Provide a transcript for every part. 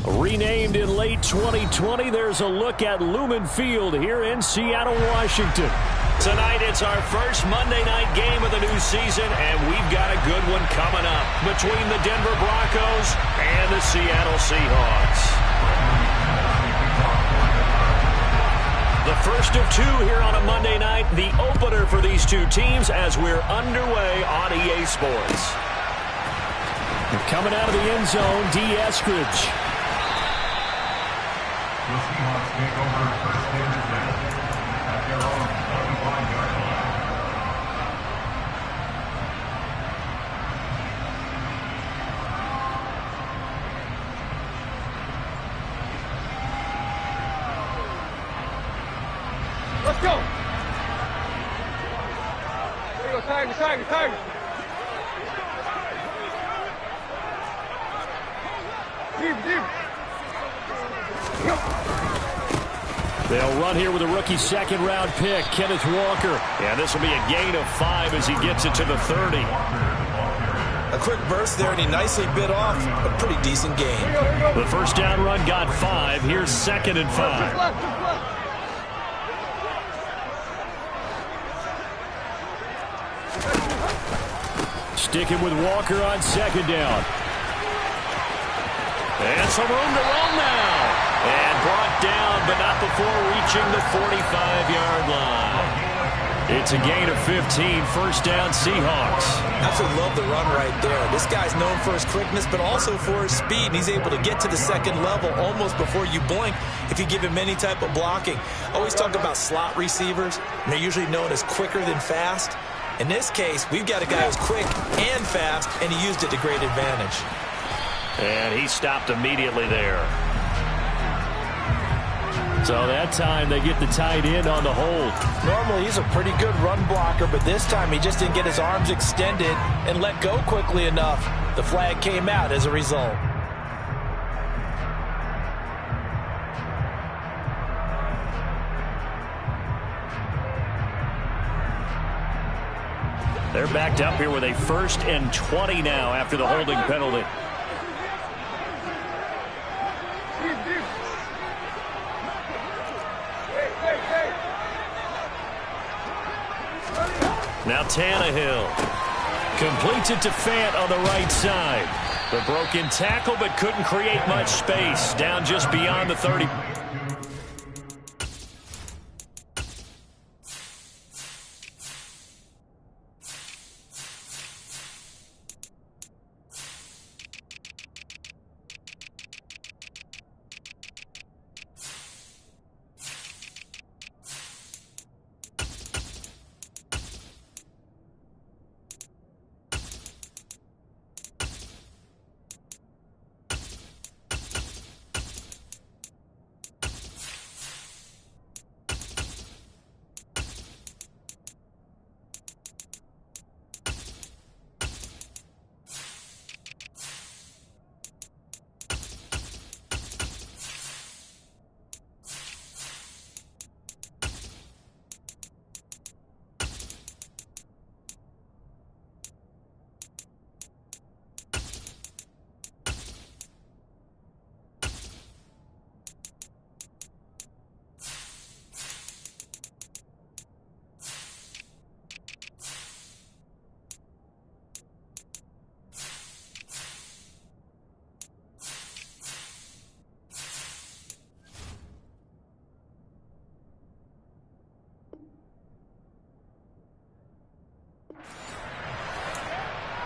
Renamed in late 2020, there's a look at Lumen Field here in Seattle, Washington. Tonight, it's our first Monday night game of the new season, and we've got a good one coming up between the Denver Broncos and the Seattle Seahawks. The first of two here on a Monday night, the opener for these two teams as we're underway on EA Sports. And coming out of the end zone, D. Eskridge. The Seahawks take over first and 10 at their own 25-yard line. Let's go. There you go, Tiger, Tiger, Tiger. Deep, deep. They'll run here with a rookie second-round pick, Kenneth Walker. Yeah, this will be a gain of 5 as he gets it to the 30. A quick burst there, and he nicely bit off a pretty decent gain. The first down run got 5. Here's 2nd and 5. Sticking with Walker on 2nd down. And some room to run now. And brought down, but not before reaching the 45-yard line. It's a gain of 15, first down Seahawks. Absolutely love the run right there. This guy's known for his quickness, but also for his speed. And he's able to get to the second level almost before you blink if you give him any type of blocking. I always talk about slot receivers, and they're usually known as quicker than fast. In this case, we've got a guy who's quick and fast, and he used it to great advantage. And he stopped immediately there. So that time they get the tight end on the hold. Normally he's a pretty good run blocker, but this time he just didn't get his arms extended and let go quickly enough. The flag came out as a result. They're backed up here with a 1st and 20 now after the holding penalty. Now Tannehill completes it to Fant on the right side. The broken tackle, but couldn't create much space. Down just beyond the 30.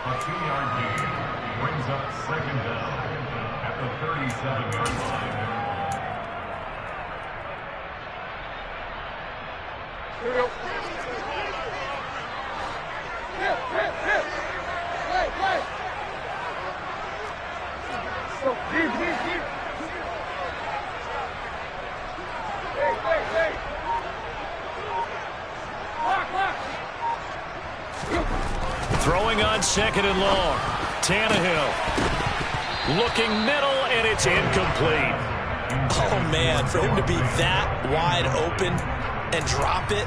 A 2-yard gain brings up second down at the 37-yard line. Here we go. Hit. Play. So, deep. Hey. Lock. Throwing on second and long. Tannehill. Looking middle, and it's incomplete. Oh, man, for him to be that wide open and drop it.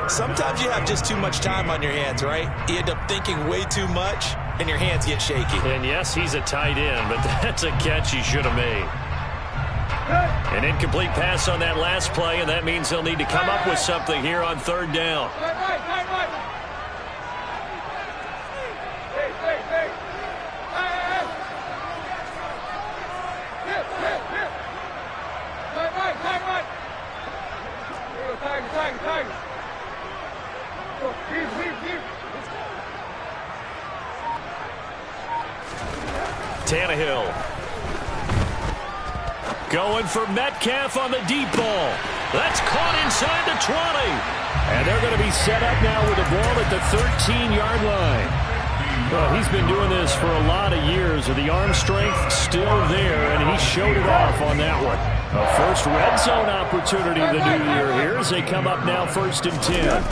Sometimes you have just too much time on your hands, right? You end up thinking way too much, and your hands get shaky. And yes, he's a tight end, but that's a catch he should have made. An incomplete pass on that last play, and that means they'll need to come up with something here on third down. Right. Hey. Hit. Right. Here we go, Tiger. Go, deep. Tannehill. Going for Metcalf on the deep ball. That's caught inside the 20. And they're going to be set up now with the ball at the 13-yard line. Well, he's been doing this for a lot of years. The arm strength still there, and he showed it off on that one. A first red zone opportunity of the new year here as they come up now 1st and 10.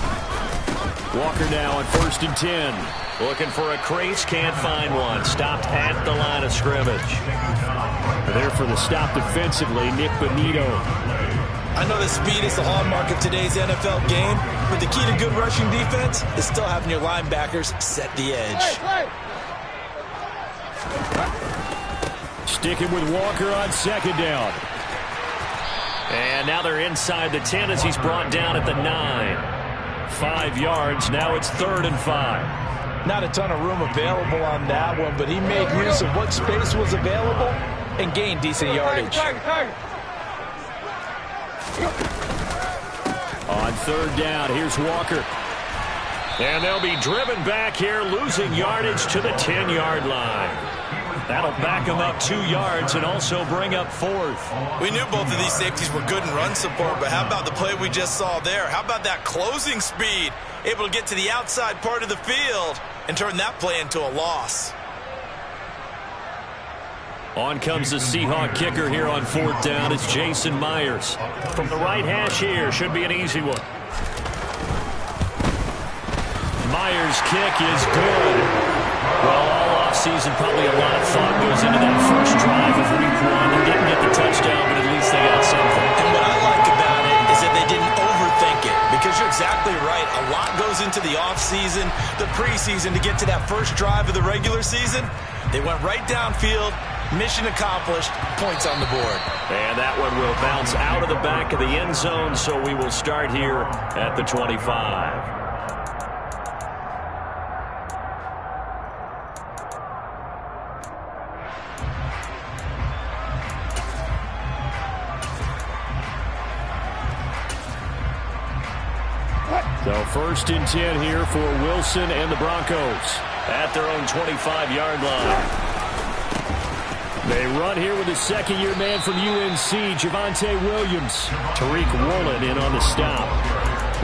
Walker now on 1st and 10. Looking for a crease, can't find one. Stopped at the line of scrimmage. There for the stop defensively, Nick Bonito. I know that speed is the hallmark of today's NFL game, but the key to good rushing defense is still having your linebackers set the edge. Sticking with Walker on second down. And now they're inside the 10 as he's brought down at the 9. 5 yards, now it's 3rd and 5. Not a ton of room available on that one, but he made use of what space was available and gained decent yardage. On 3rd down, here's Walker. And they'll be driven back here, losing yardage to the 10-yard line. That'll back them up 2 yards and also bring up 4th. We knew both of these safeties were good in run support, but how about the play we just saw there? How about that closing speed? Able to get to the outside part of the field and turn that play into a loss. On comes the Seahawk kicker here on 4th down. It's Jason Myers. From the right hash here, should be an easy one. Myers' kick is good. Well, all offseason, probably a lot of thought goes into that first drive of Week 1. They didn't get the touchdown, but at least they got something. And what I like about it is that they didn't overthink it, because you're exactly right. A lot goes into the offseason, the preseason to get to that first drive of the regular season. They went right downfield. Mission accomplished. Points on the board. And that one will bounce out of the back of the end zone, so we will start here at the 25. So 1st and 10 here for Wilson and the Broncos at their own 25-yard line. They run here with a second-year man from UNC, Javonte Williams. Tariq Woolen in on the stop.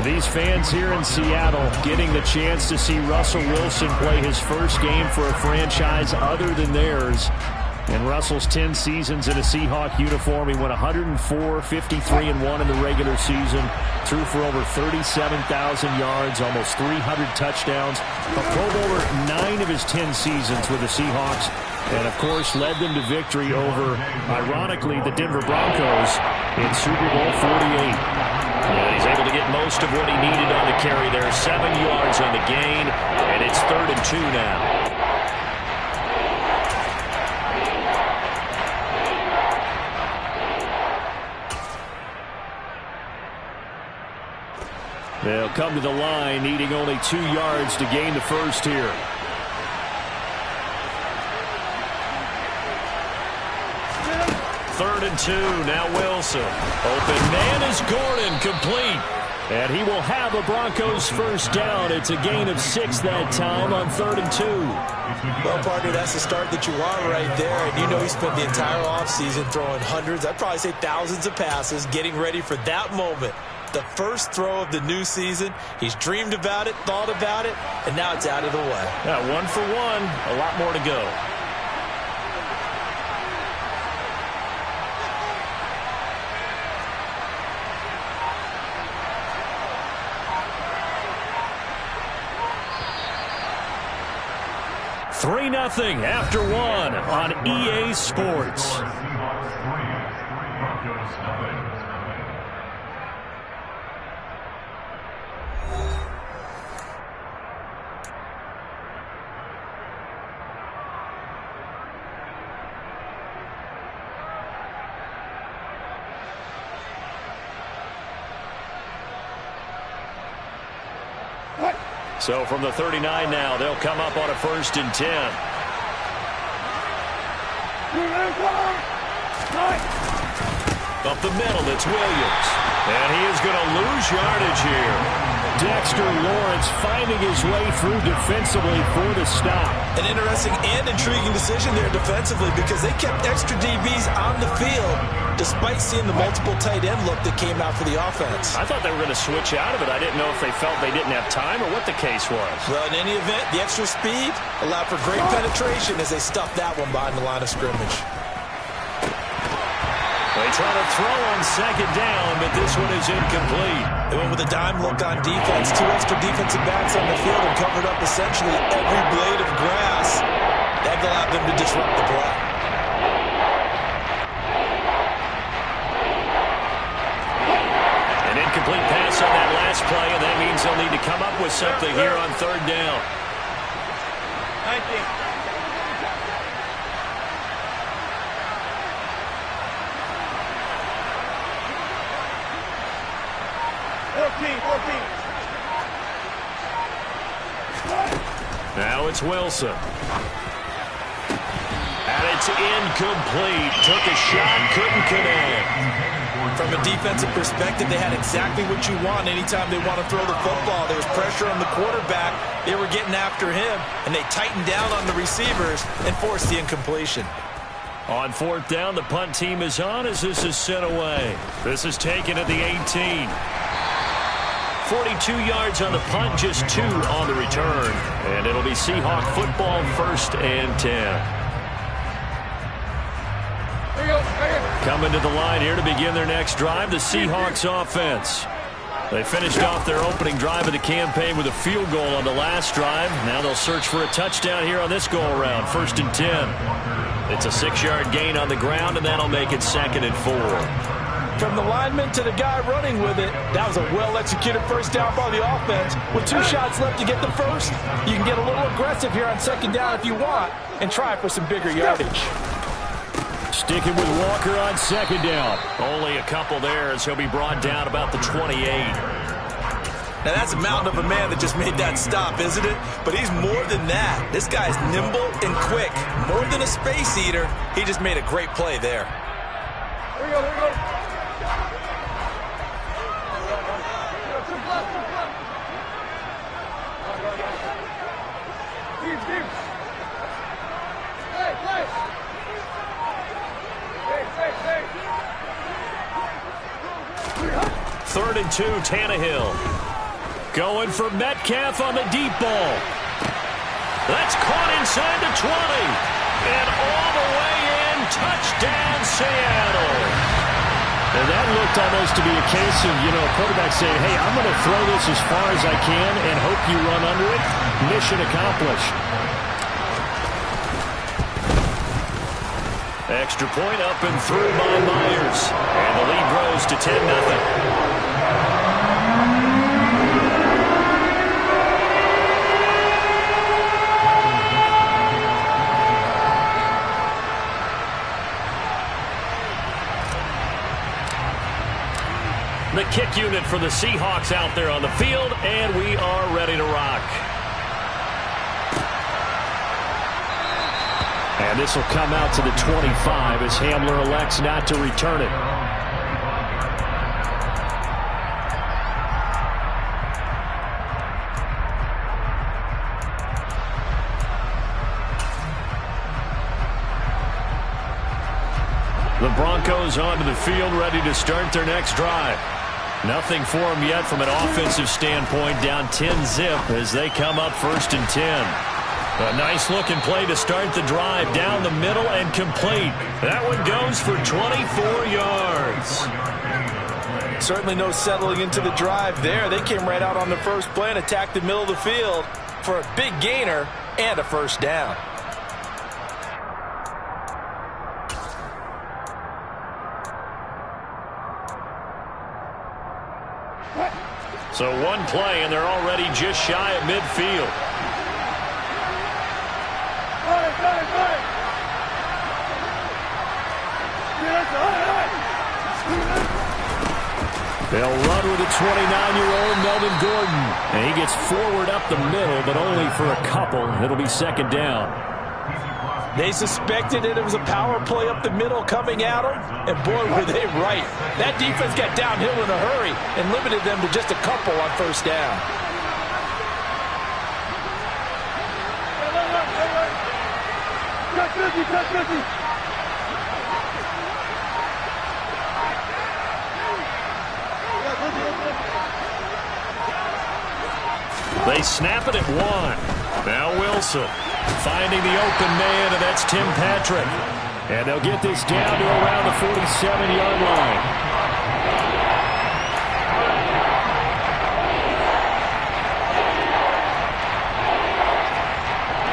These fans here in Seattle getting the chance to see Russell Wilson play his first game for a franchise other than theirs. In Russell's 10 seasons in a Seahawk uniform, he went 104, 53-1 in the regular season. Threw for over 37,000 yards, almost 300 touchdowns. A Pro Bowler 9 of his 10 seasons with the Seahawks. And, of course, led them to victory over, ironically, the Denver Broncos in Super Bowl 48. Yeah, he's able to get most of what he needed on the carry there. 7 yards on the gain, and it's 3rd and 2 now. They'll come to the line, needing only 2 yards to gain the first here. Third and 2, now Wilson. Open man is Gordon, complete. And he will have a Broncos first down. It's a gain of 6 that time on 3rd and 2. Well, partner, that's the start that you want right there. And you know he spent the entire offseason throwing hundreds, I'd probably say thousands of passes, getting ready for that moment. The first throw of the new season. He's dreamed about it, thought about it, and now it's out of the way. Yeah, 1 for 1. A lot more to go. Three 0 after 1 on EA Sports. Seahawks 3, Broncos 0. So from the 39 now, they'll come up on a 1st and 10. Up the middle, it's Williams. And he is going to lose yardage here. Dexter Lawrence finding his way through defensively for the stop. An interesting and intriguing decision there defensively because they kept extra DBs on the field despite seeing the multiple tight end look that came out for the offense. I thought they were going to switch out of it. I didn't know if they felt they didn't have time or what the case was. Well, in any event, the extra speed allowed for great penetration as they stuffed that one behind the line of scrimmage. They try to throw on 2nd down, but this one is incomplete. They went with a dime look on defense. 2 extra defensive backs on the field and covered up essentially every blade of grass. That allowed them to disrupt the play. An incomplete pass on that last play, and that means they'll need to come up with something here on 3rd down. 19. 14. Now it's Wilson. And it's incomplete. Took a shot, couldn't connect. From a defensive perspective, they had exactly what you want anytime they want to throw the football. There was pressure on the quarterback. They were getting after him, and they tightened down on the receivers and forced the incompletion. On 4th down, the punt team is on as this is sent away. This is taken at the 18. 42 yards on the punt, just 2 on the return. And it'll be Seahawk football, 1st and 10. Coming to the line here to begin their next drive, the Seahawks offense. They finished off their opening drive of the campaign with a field goal on the last drive. Now they'll search for a touchdown here on this go-around, 1st and 10. It's a 6-yard gain on the ground, and that'll make it 2nd and 4. From the lineman to the guy running with it, that was a well-executed first down by the offense. With 2 shots left to get the first, you can get a little aggressive here on 2nd down if you want and try for some bigger yardage. Sticking with Walker on 2nd down. Only a couple there as he'll be brought down about the 28. Now, that's a mountain of a man that just made that stop, isn't it? But he's more than that. This guy's nimble and quick. More than a space eater, he just made a great play there. Here we go. Third and 2, Tannehill. Going for Metcalf on the deep ball. That's caught inside the 20. And all the way in, touchdown Seattle. And that looked almost to be a case of, a quarterback saying, hey, I'm going to throw this as far as I can and hope you run under it. Mission accomplished. Extra point up and through by Myers. And the lead grows to 10-0. The kick unit for the Seahawks out there on the field, and we are ready to rock. And this will come out to the 25 as Hamler elects not to return it. The Broncos onto the field, ready to start their next drive. Nothing for them yet from an offensive standpoint, down 10-zip as they come up 1st and 10. A nice-looking play to start the drive, down the middle and complete. That one goes for 24 yards. Certainly no settling into the drive there. They came right out on the first play and attacked the middle of the field for a big gainer and a first down. So one play, and they're already just shy of midfield. They'll run with a 29-year-old Melvin Gordon. And he gets forward up the middle, but only for a couple. It'll be 2nd down. They suspected it was a power play up the middle coming at them, and boy, were they right. That defense got downhill in a hurry and limited them to just a couple on first down. They snap it at 1. Now Wilson finding the open man, and that's Tim Patrick. And they'll get this down to around the 47-yard line.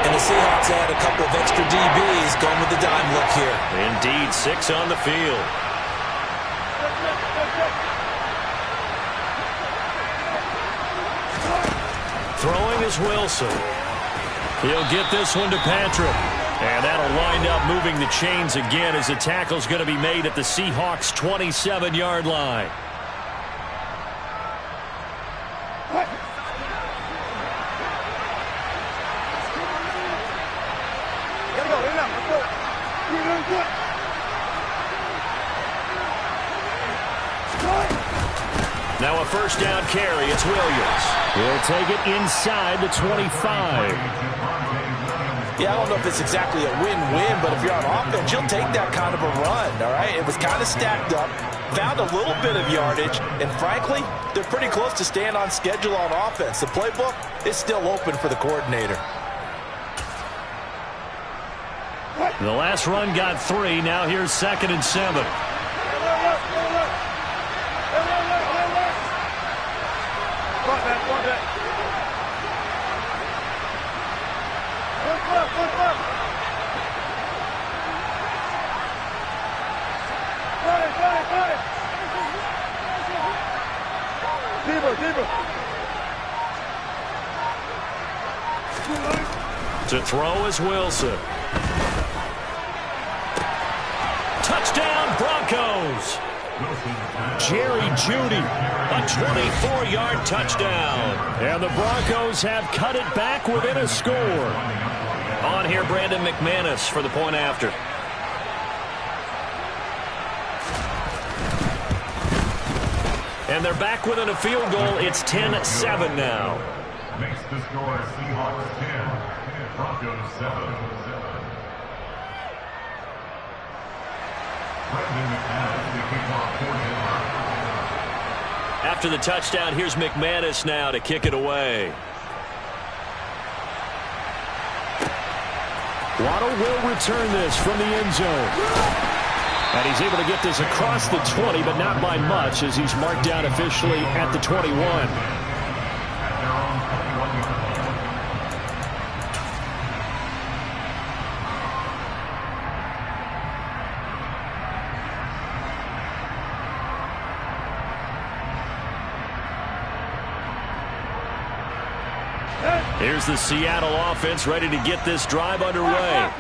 And the Seahawks add a couple of extra DBs going with the dime look here. Indeed, 6 on the field. Throwing is Wilson. He'll get this one to Patrick. And that'll wind up moving the chains again as the tackle's going to be made at the Seahawks' 27-yard line. Now a first down carry. It's Williams. He'll take it inside the 25. Yeah, I don't know if it's exactly a win-win, but if you're on offense, you'll take that kind of a run, all right? It was kind of stacked up, found a little bit of yardage, and frankly, they're pretty close to staying on schedule on offense. The playbook is still open for the coordinator. The last run got 3. Now here's 2nd and 7. To throw is Wilson. Touchdown, Broncos. Jerry Jeudy, a 24-yard touchdown. And the Broncos have cut it back within a score. On here, Brandon McManus for the point after. And they're back within a field goal. It's 10-7 now. Makes the score Seahawks 10, Broncos 7. After the touchdown, here's McManus now to kick it away. Waddle will return this from the end zone. And he's able to get this across the 20, but not by much, as he's marked down officially at the 21. Here's the Seattle offense ready to get this drive underway.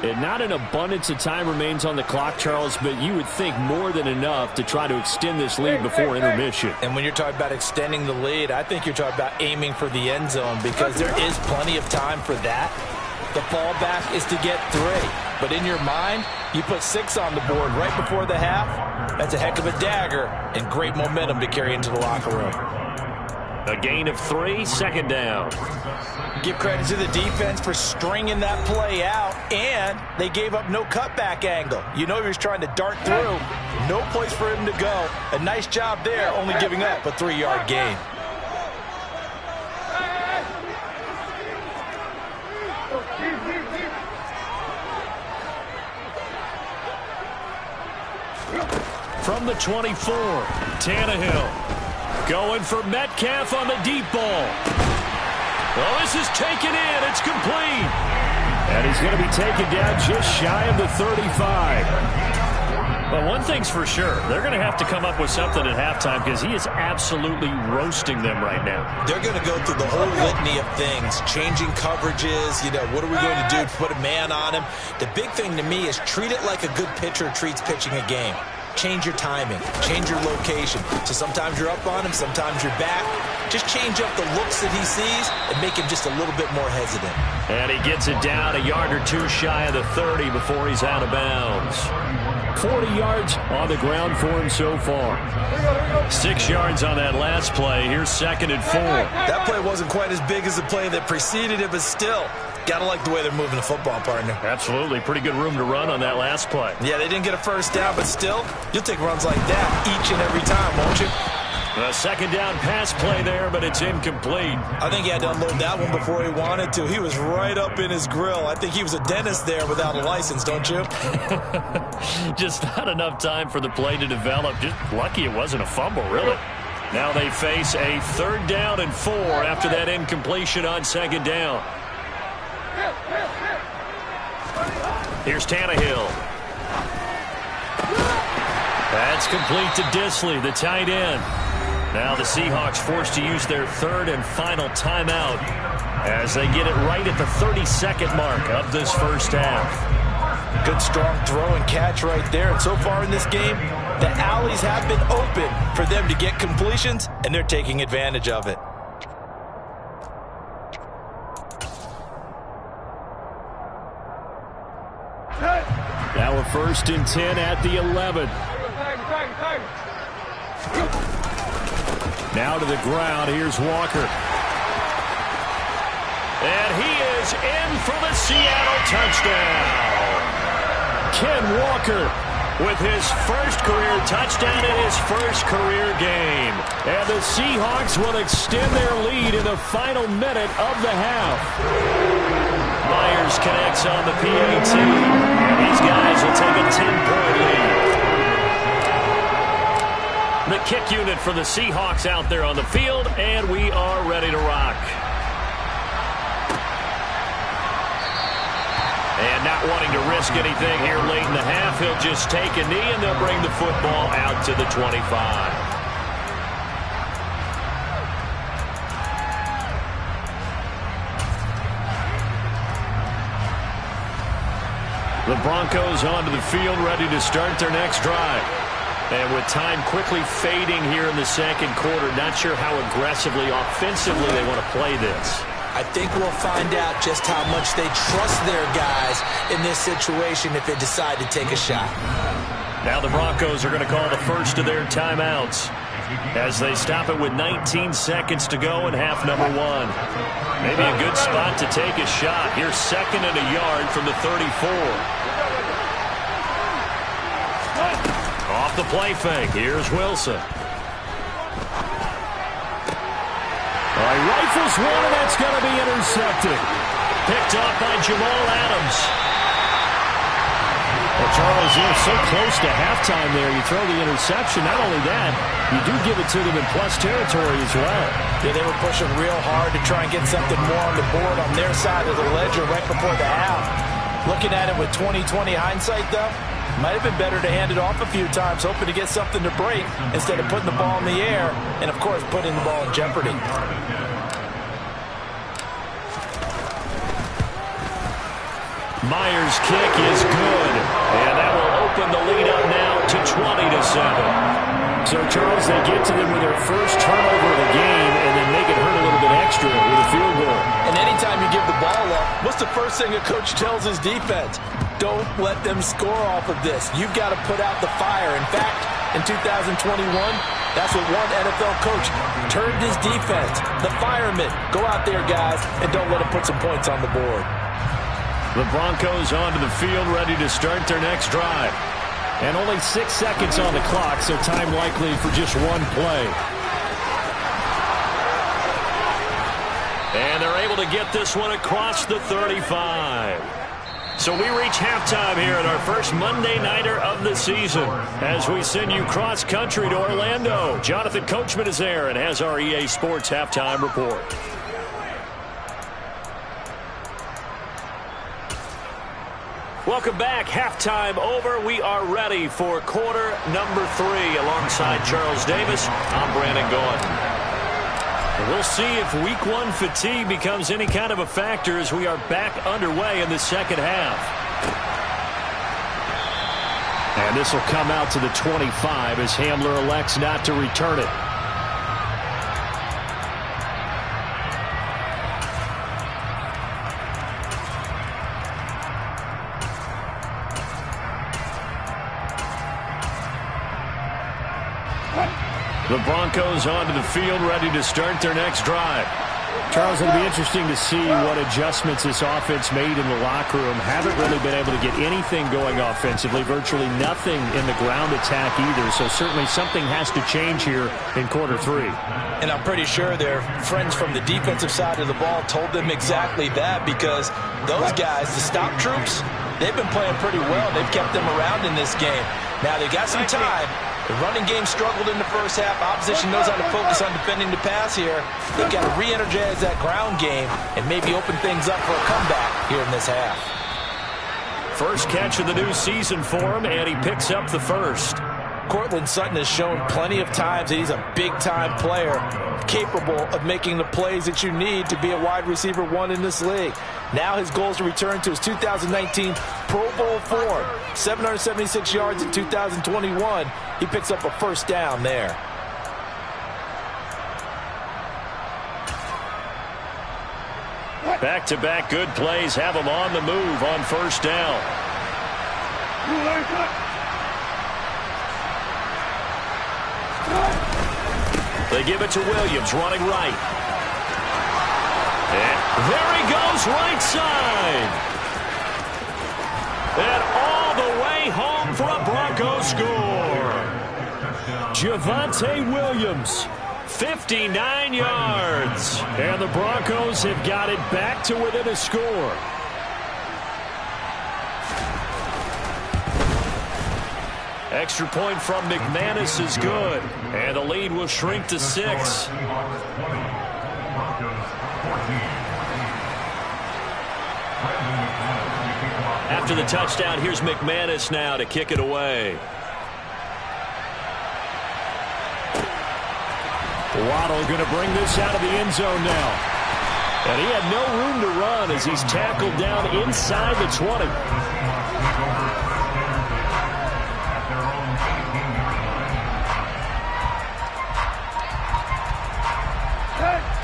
And not an abundance of time remains on the clock, Charles, but you would think more than enough to try to extend this lead before intermission. And when you're talking about extending the lead, I think you're talking about aiming for the end zone, because there is plenty of time for that. The fallback is to get 3. But in your mind, you put 6 on the board right before the half. That's a heck of a dagger and great momentum to carry into the locker room. A gain of 3, second down. Give credit to the defense for stringing that play out, and they gave up no cutback angle. You know he was trying to dart through. No place for him to go. A nice job there, only giving up a 3-yard gain. From the 24, Tannehill going for Metcalf on the deep ball. Well, this is taken in. It's complete. And he's going to be taken down just shy of the 35. But one thing's for sure. They're going to have to come up with something at halftime because he is absolutely roasting them right now. They're going to go through the whole litany of things, changing coverages, what are we going to do to put a man on him? The big thing to me is treat it like a good pitcher treats pitching a game. Change your timing, change your location. So sometimes you're up on him, sometimes you're back. Just change up the looks that he sees and make him just a little bit more hesitant. And he gets it down a yard or two shy of the 30 before he's out of bounds. 40 yards on the ground for him so far. 6 yards on that last play. Here's 2nd and 4. That play wasn't quite as big as the play that preceded it, but still, gotta like the way they're moving the football, partner. Absolutely. Pretty good room to run on that last play. Yeah, they didn't get a first down, but still, you'll take runs like that each and every time, won't you? A 2nd down pass play there, but it's incomplete. I think he had to unload that one before he wanted to. He was right up in his grill. I think he was a dentist there without a license, don't you? Just not enough time for the play to develop. Just lucky it wasn't a fumble, really. Now they face a 3rd down and 4 after that incompletion on 2nd down. Here's Tannehill. That's complete to Disley, the tight end. Now the Seahawks forced to use their 3rd and final timeout as they get it right at the 32nd mark of this first half. Good strong throw and catch right there. And so far in this game, the alleys have been open for them to get completions, and they're taking advantage of it. Now a 1st and 10 at the 11. Now to the ground. Here's Walker. And he is in for the Seattle touchdown. Ken Walker with his first career touchdown in his first career game. And the Seahawks will extend their lead in the final minute of the half. Myers connects on the PAT. And these guys will take a 10-point lead. The kick unit for the Seahawks out there on the field, and we are ready to rock. And not wanting to risk anything here late in the half, he'll just take a knee, and they'll bring the football out to the 25. The Broncos onto the field, ready to start their next drive. And with time quickly fading here in the 2nd quarter, not sure how aggressively, offensively they want to play this. I think we'll find out just how much they trust their guys in this situation if they decide to take a shot. Now the Broncos are going to call the first of their timeouts as they stop it with 19 seconds to go in half number 1. Maybe a good spot to take a shot. Here's 2nd and a yard from the 34. Off the play fake. Here's Wilson. He rifles one, and that's going to be intercepted. Picked up by Jamal Adams. Well, Charles, you're so close to halftime there. You throw the interception. Not only that, you do give it to them in plus territory as well. Yeah, they were pushing real hard to try and get something more on the board on their side of the ledger right before the half. Looking at it with 20/20 hindsight, though, might have been better to hand it off a few times, hoping to get something to break instead of putting the ball in the air and, of course, putting the ball in jeopardy. Myers' kick is good, and that will open the lead up now to 20-7. So, Charles, they get to them with their first turnover of the game and then make it hurt a little bit extra with a field goal. And anytime you give the ball up, what's the first thing a coach tells his defense? Don't let them score off of this. You've got to put out the fire. In fact, in 2021? That's what one NFL coach turned his defense. The firemen. Go out there, guys, and don't let them put some points on the board. The Broncos onto the field, ready to start their next drive. And only 6 seconds on the clock, so time likely for just one play. And they're able to get this one across the 35. So we reach halftime here at our first Monday Nighter of the season as we send you cross-country to Orlando. Jonathan Coachman is there and has our EA Sports halftime report. Welcome back. Halftime over. We are ready for quarter number 3. Alongside Charles Davis, I'm Brandon Gaudin. We'll see if Week 1 fatigue becomes any kind of a factor as we are back underway in the second half. And this will come out to the 25 as Hamler elects not to return it. The Broncos onto the field, ready to start their next drive. Charles, it'll be interesting to see what adjustments this offense made in the locker room. Haven't really been able to get anything going offensively, virtually nothing in the ground attack either. So certainly something has to change here in quarter 3. And I'm pretty sure their friends from the defensive side of the ball told them exactly that, because those guys, the stop troops, they've been playing pretty well. They've kept them around in this game. Now they got some time. The running game struggled in the first half. Opposition knows how to focus on defending the pass here. They've got to re-energize that ground game and maybe open things up for a comeback here in this half. First catch of the new season for him, and he picks up the first. Cortland Sutton has shown plenty of times that he's a big-time player, capable of making the plays that you need to be a wide receiver 1 in this league. Now his goal is to return to his 2019 Pro Bowl form. 776 yards in 2021. He picks up a first down there. Back-to-back good plays have him on the move on first down. They give it to Williams, running right. And there he goes, right side. And all the way home for a Broncos score. Javonte Williams, 59 yards. And the Broncos have got it back to within a score. Extra point from McManus is good. And the lead will shrink to 6. After the touchdown, here's McManus now to kick it away. Waddle going to bring this out of the end zone now. And he had no room to run as he's tackled down inside the 20.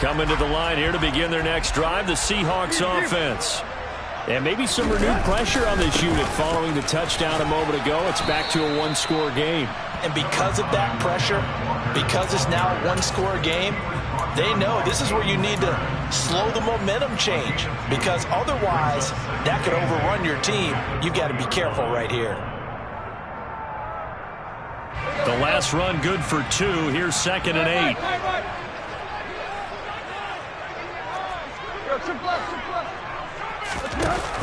Coming to the line here to begin their next drive, the Seahawks offense. And maybe some renewed pressure on this unit following the touchdown a moment ago. It's back to a one-score game. And because of that pressure, because it's now a one-score game, they know this is where you need to slow the momentum change, because otherwise that could overrun your team. You've got to be careful right here. The last run good for 2. Here's 2nd and 8.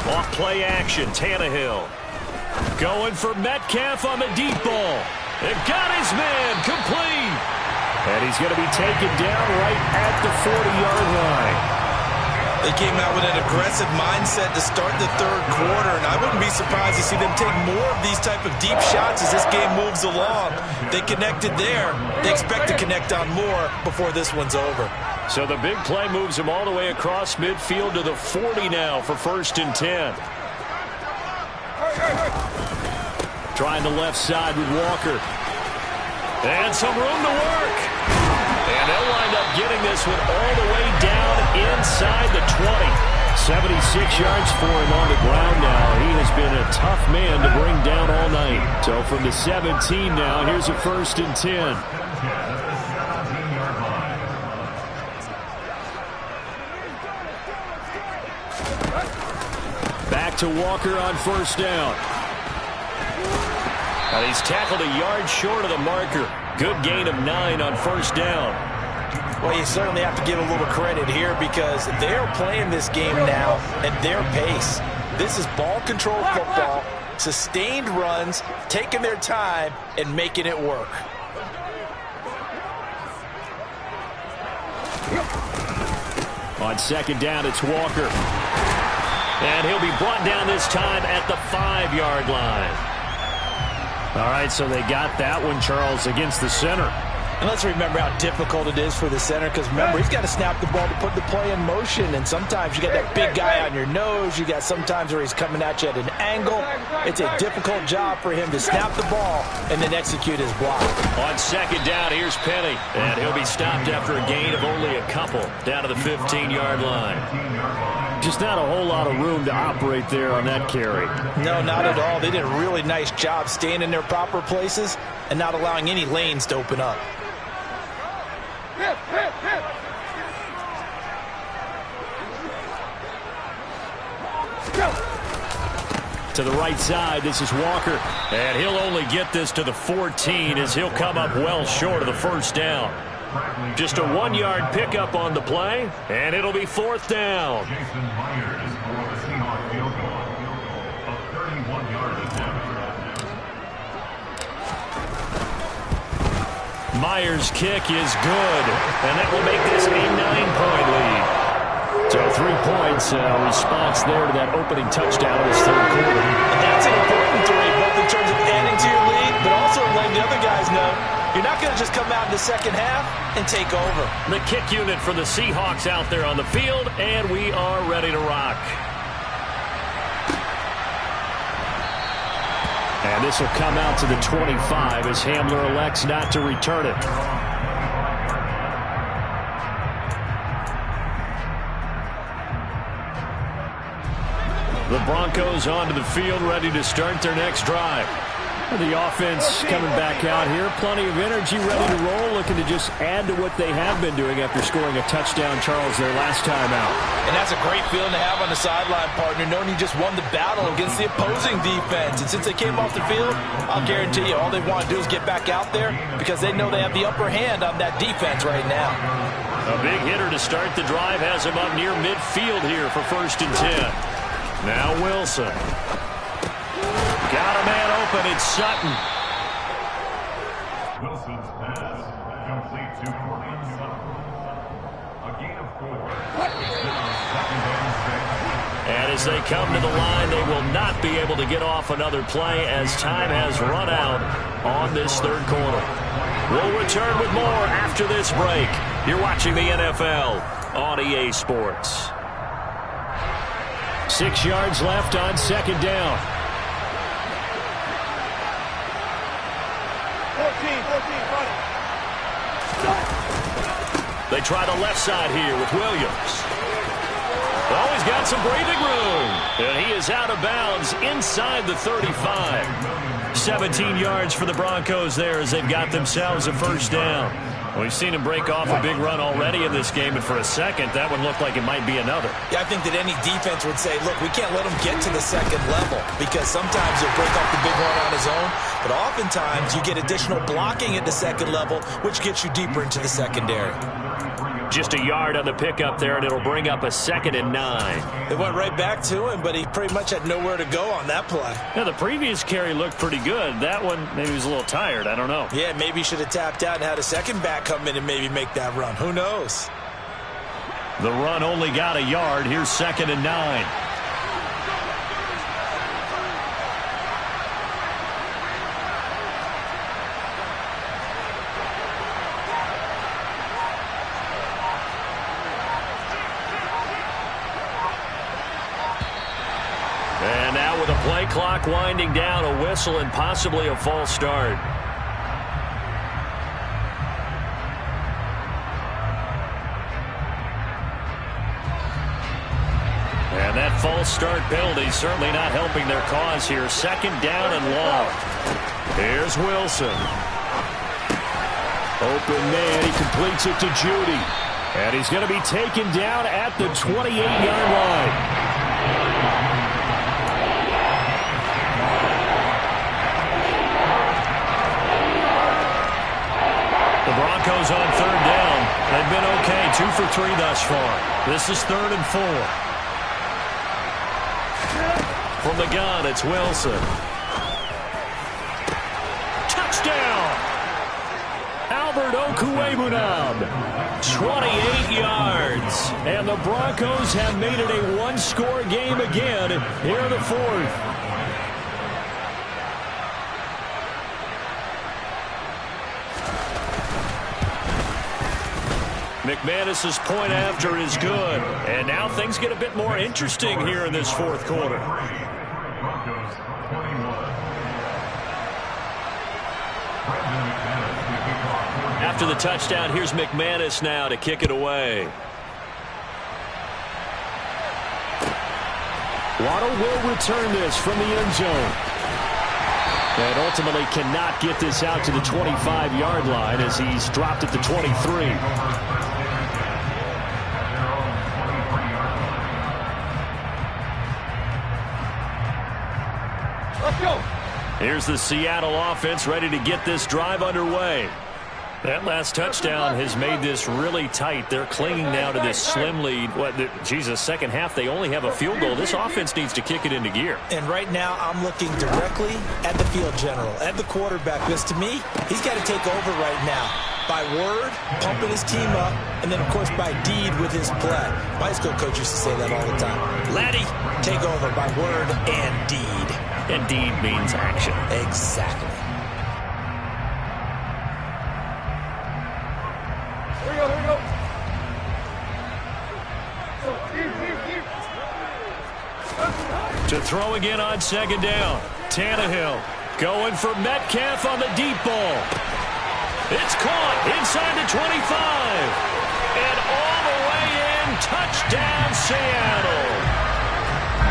Off play action, Tannehill. Going for Metcalf on the deep ball. It got his man complete. And he's going to be taken down right at the 40-yard line. They came out with an aggressive mindset to start the third quarter, and I wouldn't be surprised to see them take more of these type of deep shots as this game moves along. They connected there. They expect to connect on more before this one's over. So the big play moves him all the way across midfield to the 40 now for 1st and 10. Trying the left side with Walker. And some room to work. And they'll wind up getting this one all the way down inside the 20. 76 yards for him on the ground now. He has been a tough man to bring down all night. So from the 17 now, here's a 1st and 10. Back to Walker on 1st down. And he's tackled a yard short of the marker. Good gain of 9 on 1st down. Well, you certainly have to give a little credit here because they're playing this game now at their pace. This is ball control football, sustained runs, taking their time, and making it work. On 2nd down, it's Walker. And he'll be brought down this time at the 5-yard line. All right, so they got that one, Charles, against the center. And let's remember how difficult it is for the center because, remember, he's got to snap the ball to put the play in motion. And sometimes you got that big guy on your nose. You got sometimes where he's coming at you at an angle. It's a difficult job for him to snap the ball and then execute his block. On 2nd down, here's Penny. And he'll be stopped after a gain of only a couple down to the 15-yard line. Just not a whole lot of room to operate there on that carry. No, not at all. They did a really nice job staying in their proper places and not allowing any lanes to open up. To the right side, this is Walker. And he'll only get this to the 14 as he'll come up well short of the 1st down. Just a 1-yard pickup on the play, and it'll be 4th down. Jason Myers for the Seahawks field goal. A 31-yard attempt. Myers' kick is good, and that will make this a 9-point lead. So 3 points, response there to that opening touchdown in this 3rd quarter. And that's an important 3, both in terms of adding to your lead, but also letting the other guys know you're not going to just come out in the 2nd half and take over. The kick unit for the Seahawks out there on the field, and we are ready to rock. And this will come out to the 25 as Hamler elects not to return it. The Broncos onto the field, ready to start their next drive. The offense coming back out here. Plenty of energy, ready to roll, looking to just add to what they have been doing after scoring a touchdown, Charles, their last time out. And that's a great feeling to have on the sideline, partner, knowing you just won the battle against the opposing defense. And since they came off the field, I'll guarantee you all they want to do is get back out there because they know they have the upper hand on that defense right now. A big hitter to start the drive has him up near midfield here for 1st and 10. Now Wilson. Got a man open. It's Sutton. Wilson's pass complete to Cortland Sutton. A gain of 4. And as they come to the line, they will not be able to get off another play as time has run out on this 3rd quarter. We'll return with more after this break. You're watching the NFL on EA Sports. 6 yards left on 2nd down. 14, They try the left side here with Williams. Oh, he's got some breathing room. And he is out of bounds inside the 35. 17 yards for the Broncos there as they've got themselves a 1st down. We've seen him break off a big run already in this game, and for a second, that one looked like it might be another. Yeah, I think that any defense would say, look, we can't let him get to the 2nd level because sometimes he'll break off the big run on his own, but oftentimes you get additional blocking at the 2nd level, which gets you deeper into the secondary. Just a yard on the pickup there, and it'll bring up a 2nd and 9. They went right back to him, but he pretty much had nowhere to go on that play. Yeah, the previous carry looked pretty good. That one, maybe he was a little tired. I don't know. Yeah, maybe he should have tapped out and had a 2nd back come in and maybe make that run. Who knows? The run only got a yard. Here's 2nd and 9. And now with a play clock winding down, a whistle and possibly a false start. that false start penalty certainly not helping their cause here. Second down and long. Here's Wilson. Open man. He completes it to Judy. And he's going to be taken down at the 28-yard line. The Broncos on third down. They've been okay. 2 for 3 thus far. This is 3rd and 4. From the gun, it's Wilson. Touchdown! Albert Okwuegbunam. 28 yards. And the Broncos have made it a one-score game again here in the 4th. McManus's point after is good. And now things get a bit more interesting here in this 4th quarter. After the touchdown, here's McManus now to kick it away. Waddle will return this from the end zone. And ultimately cannot get this out to the 25-yard line as he's dropped at the 23. Let's go. Here's the Seattle offense ready to get this drive underway. That last touchdown has made this really tight. They're clinging now to this slim lead. Second half, they only have a field goal. This offense needs to kick it into gear. And right now, I'm looking directly at the field general, at the quarterback, because to me, he's got to take over right now. By word, pumping his team up, and then, of course, by deed with his play. My high school coach used to say that all the time. Laddie, take over by word and deed. And deed means action. Exactly. Here we go. To throw again on second down. Tannehill going for Metcalf on the deep ball. It's caught inside the 25. And all the way in, touchdown Seattle.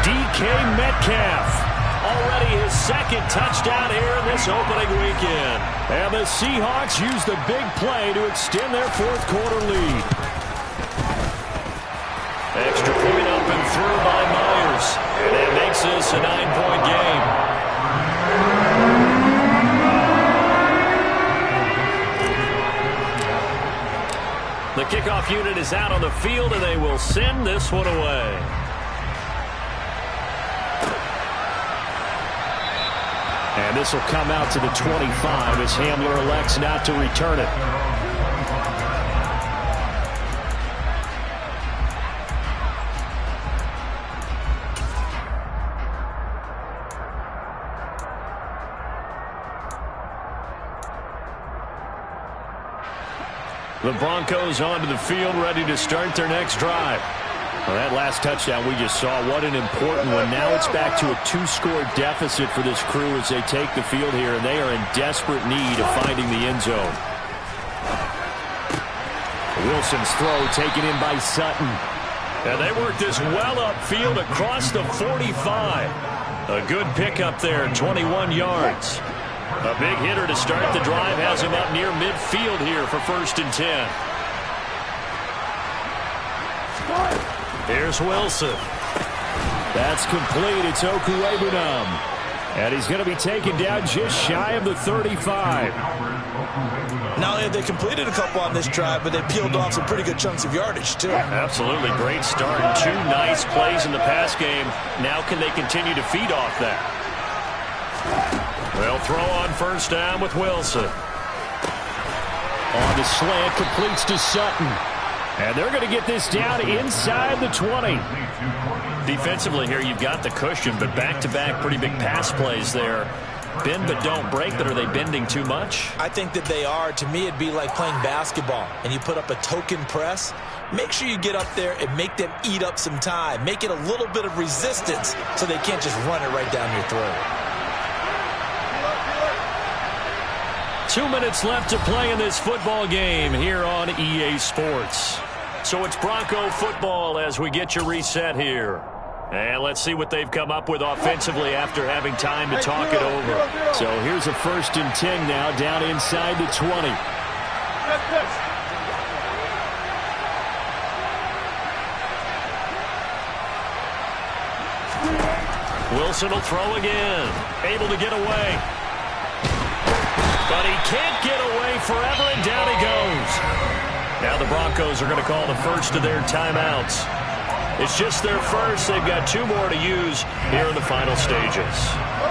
DK Metcalf. Already his second touchdown here in this opening weekend. And the Seahawks use the big play to extend their 4th quarter lead. Extra point up and through by Myers. And that makes this a 9-point game. The kickoff unit is out on the field, and they will send this one away. And this will come out to the 25 as Hamler elects not to return it. The Broncos onto the field, ready to start their next drive. Well, that last touchdown we just saw, what an important one. Now it's back to a 2-score deficit for this crew as they take the field here, and they are in desperate need of finding the end zone. Wilson's throw taken in by Sutton. And they work this well upfield across the 45. A good pickup there, 21 yards. A big hitter to start the drive has him up near midfield here for 1st and 10. Here's Wilson. That's complete. It's Okwuegbunam. And he's going to be taken down just shy of the 35. Not only have they completed a couple on this drive, but they peeled off some pretty good chunks of yardage, too. Absolutely. Great start. 2 nice plays in the pass game. Now can they continue to feed off that? They'll throw on 1st down with Wilson. On the slant, completes to Sutton. And they're going to get this down inside the 20. Defensively here, you've got the cushion, but back-to-back pretty big pass plays there. Bend but don't break, but are they bending too much? I think that they are. To me, it'd be like playing basketball, and you put up a token press. Make sure you get up there and make them eat up some time. Make it a little bit of resistance so they can't just run it right down your throat. 2 minutes left to play in this football game here on EA Sports. So it's Bronco football as we get you reset here. And let's see what they've come up with offensively after having time to talk it over. So here's a 1st and 10 now, down inside the 20. Wilson will throw again. Able to get away. But he can't get away forever, and down he goes. Now the Broncos are going to call the first of their timeouts. It's just their first. They've got 2 more to use here in the final stages.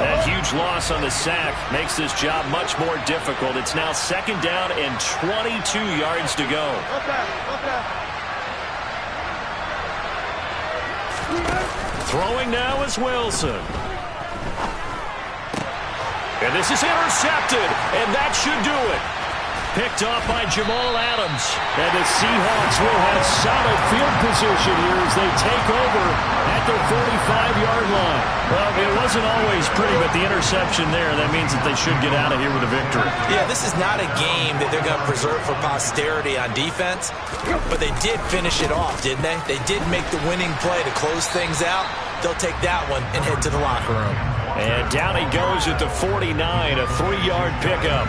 That huge loss on the sack makes this job much more difficult. It's now 2nd down and 22 yards to go. Throwing now is Wilson. And this is intercepted, and that should do it. Picked off by Jamal Adams. And the Seahawks will have solid field position here as they take over at their 45-yard line. Well, it wasn't always pretty, but the interception there, that means that they should get out of here with a victory. Yeah, this is not a game that they're going to preserve for posterity on defense, but they did finish it off, didn't they? They did make the winning play to close things out. They'll take that one and head to the locker room. And down he goes at the 49, a 3-yard pickup.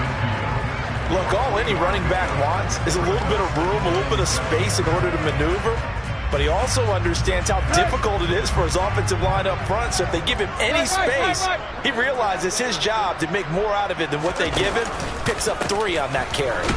Look, all any running back wants is a little bit of room, a little bit of space in order to maneuver. But he also understands how difficult it is for his offensive line up front. So if they give him any space, he realizes his job to make more out of it than what they give him. Picks up 3 on that carry.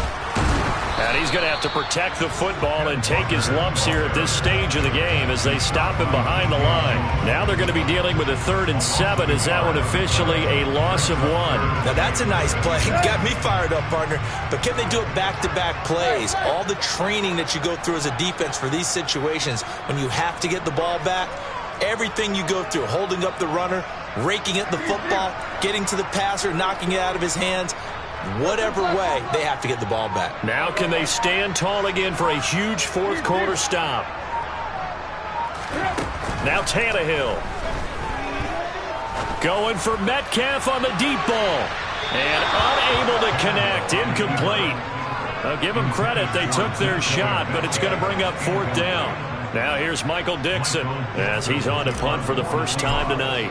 And he's going to have to protect the football and take his lumps here at this stage of the game as they stop him behind the line. Now they're going to be dealing with a 3rd and 7. Is that one officially a loss of 1? Now that's a nice play. Got me fired up, partner. But can they do it back-to-back plays? All the training that you go through as a defense for these situations, when you have to get the ball back, everything you go through, holding up the runner, raking at the football, getting to the passer, knocking it out of his hands, whatever way, they have to get the ball back. Now can they stand tall again for a huge 4th quarter stop? Now Tannehill. Going for Metcalf on the deep ball. And unable to connect. Incomplete. I'll give them credit. They took their shot, but it's going to bring up 4th down. Now here's Michael Dixon as he's on to punt for the first time tonight.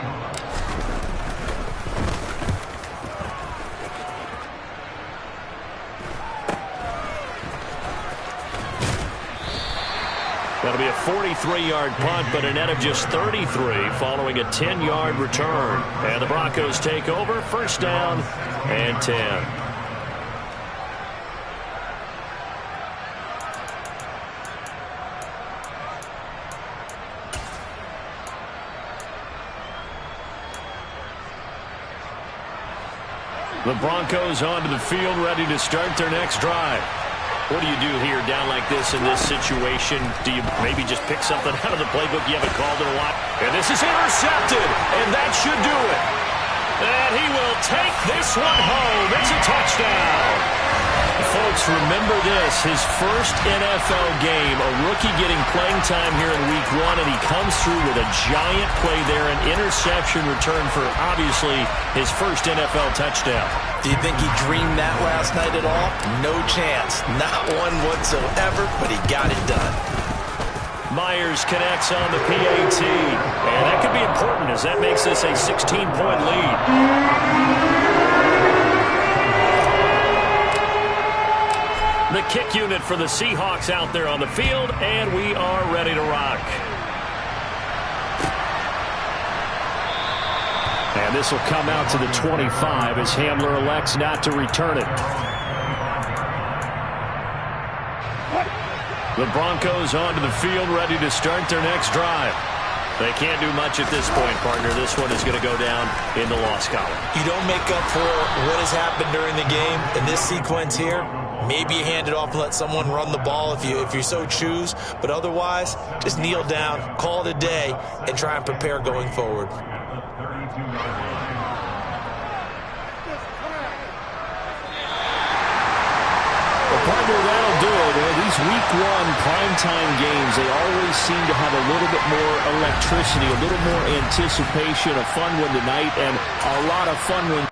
That'll be a 43-yard punt, but a net of just 33 following a 10-yard return. And the Broncos take over, 1st down and 10. The Broncos onto the field, ready to start their next drive. What do you do here down like this in this situation? Do you maybe just pick something out of the playbook you haven't called in a while? And this is intercepted, and that should do it. And he will take this one home. It's a touchdown. Folks, remember this, his first NFL game, a rookie getting playing time here in Week 1, and he comes through with a giant play there, an interception return for, obviously, his first NFL touchdown. Do you think he dreamed that last night at all? No chance. Not one whatsoever, but he got it done. Myers connects on the PAT, and that could be important as that makes this a 16-point lead. The kick unit for the Seahawks out there on the field, and we are ready to rock. And this will come out to the 25 as Hamler elects not to return it. The Broncos onto the field, ready to start their next drive. They can't do much at this point, partner. This one is going to go down in the loss column. You don't make up for what has happened during the game in this sequence here. Maybe you hand it off and let someone run the ball if you so choose. But otherwise, just kneel down, call it a day, and try and prepare going forward. Partner, that'll do it. These Week 1 primetime games, they always seem to have a little bit more electricity, a little more anticipation, a fun one tonight, and a lot of fun ones.